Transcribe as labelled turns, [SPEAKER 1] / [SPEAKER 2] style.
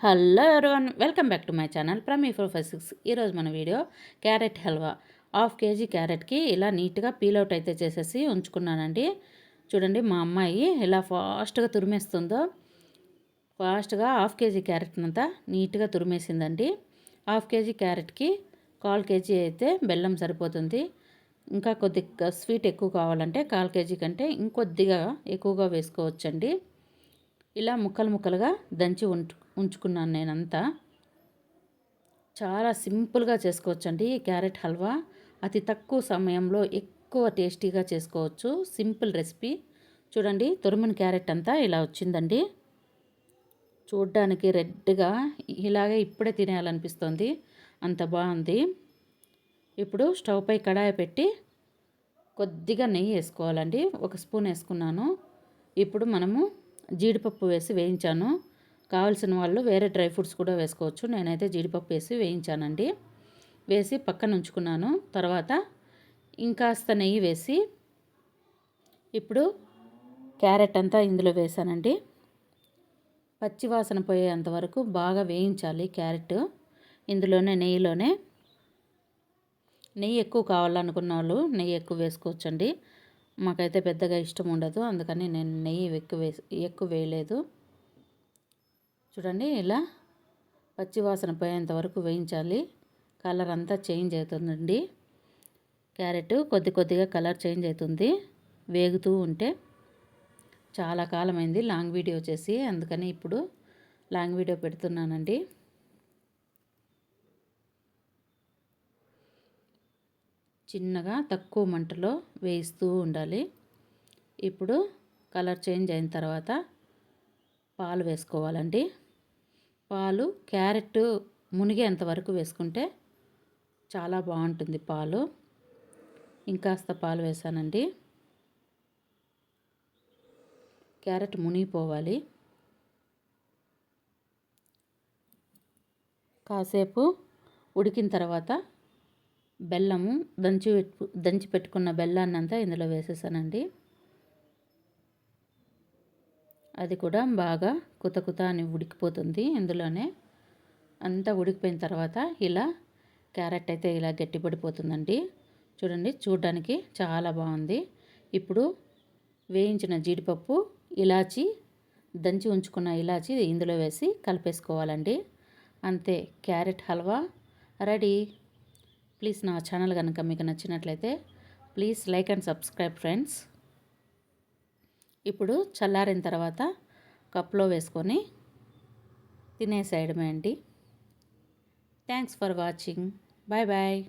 [SPEAKER 1] Hello everyone, welcome back to my channel Prami456. ఈరోజు మన వీడియో క్యారెట్ హల్వా. హాఫ్ కేజీ క్యారెట్కి ఇలా నీట్గా పీల్అవుట్ అయితే చేసేసి ఉంచుకున్నానండి. చూడండి మా అమ్మాయి ఇలా ఫాస్ట్గా తురిమేస్తుందో, ఫాస్ట్గా హాఫ్ కేజీ క్యారెట్ అంతా నీట్గా తురిమేసిందండి. హాఫ్ కేజీ క్యారెట్కి 1/4 కేజీ అయితే బెల్లం సరిపోతుంది. ఇంకా కొద్దిగా స్వీట్ ఎక్కువ కావాలంటే 1/4 కేజీ కంటే ఇంకొద్దిగా ఎక్కువగా వేసుకోవచ్చండి. ఇలా ముక్కలు ముక్కలుగా దంచి ఉంచుకున్నాను నేనంతా. చాలా సింపుల్గా చేసుకోవచ్చండి ఈ క్యారెట్ హల్వా. అతి తక్కువ సమయంలో ఎక్కువ టేస్టీగా చేసుకోవచ్చు. Simple recipe. చూడండి, తురిమిన క్యారెట్ అంతా ఇలా వచ్చిందండి. చూడ్డానికి రెడ్గా ఇలాగే ఇప్పుడే తినేయాలనిపిస్తుంది, అంత బాగుంది. ఇప్పుడు స్టవ్ పై కడాయి పెట్టి కొద్దిగా నెయ్యి వేసుకోవాలండి. 1 స్పూన్ వేసుకున్నాను. ఇప్పుడు మనము జీడిపప్పు వేసి వేయించాను. కావాల్సిన వాళ్ళు వేరే డ్రై ఫ్రూట్స్ కూడా వేసుకోవచ్చు. నేనైతే జీడిపప్పు వేసి వేయించానండి. వేసి పక్కన ఉంచుకున్నాను. తర్వాత ఇంకాస్త నెయ్యి వేసి ఇప్పుడు క్యారెట్ అంతా ఇందులో వేసానండి. పచ్చివాసన పోయేంత వరకు బాగా వేయించాలి క్యారెట్. ఇందులోనే నెయ్యిలోనే. నెయ్యి ఎక్కువ కావాలనుకున్న వాళ్ళు నెయ్యి ఎక్కువ వేసుకోవచ్చండి. మాకైతే పెద్దగా ఇష్టం ఉండదు, అందుకని నేను నెయ్యి ఎక్కువ వేయలేదు. చూడండి, ఇలా పచ్చివాసన పోయేంత వరకు వేయించాలి. కలర్ అంతా చేంజ్ అవుతుందండి. క్యారెట్ కొద్దిగా కలర్ చేంజ్ అవుతుంది వేగుతూ ఉంటే. చాలా కాలమైంది లాంగ్ వీడియో చేసి, అందుకని ఇప్పుడు లాంగ్ వీడియో పెడుతున్నానండి. చిన్నగా తక్కువ మంటలో వేయిస్తూ ఉండాలి. ఇప్పుడు కలర్ చేంజ్ అయిన తర్వాత పాలు వేసుకోవాలండి. పాలు క్యారెట్ మునిగేంత వరకు వేసుకుంటే చాలా బాగుంటుంది పాలు. ఇంకాస్త పాలు వేసానండి. క్యారెట్ మునిగిపోవాలి. కాసేపు ఉడికిన తర్వాత బెల్లము దంచి పెట్టుకున్న బెల్లాన్ని అంతా ఇందులో వేసేసానండి. అది కూడా బాగా కుత అని ఉడికిపోతుంది. ఇందులోనే అంతా ఉడికిపోయిన తర్వాత ఇలా క్యారెట్ అయితే ఇలా గట్టిపడిపోతుందండి. చూడండి, చూడడానికి చాలా బాగుంది. ఇప్పుడు వేయించిన జీడిపప్పు, ఇలాచి, దంచి ఉంచుకున్న ఇలాచి ఇందులో వేసి కలిపేసుకోవాలండి. అంతే, క్యారెట్ హల్వా రెడీ. ప్లీజ్ నా ఛానల్ కనుక మీకు నచ్చినట్లయితే please like and subscribe friends. ఇప్పుడు చల్లారిన తర్వాత కప్లో వేసుకొని తినేసేయడమే అండి. Thanks for watching. Bye bye.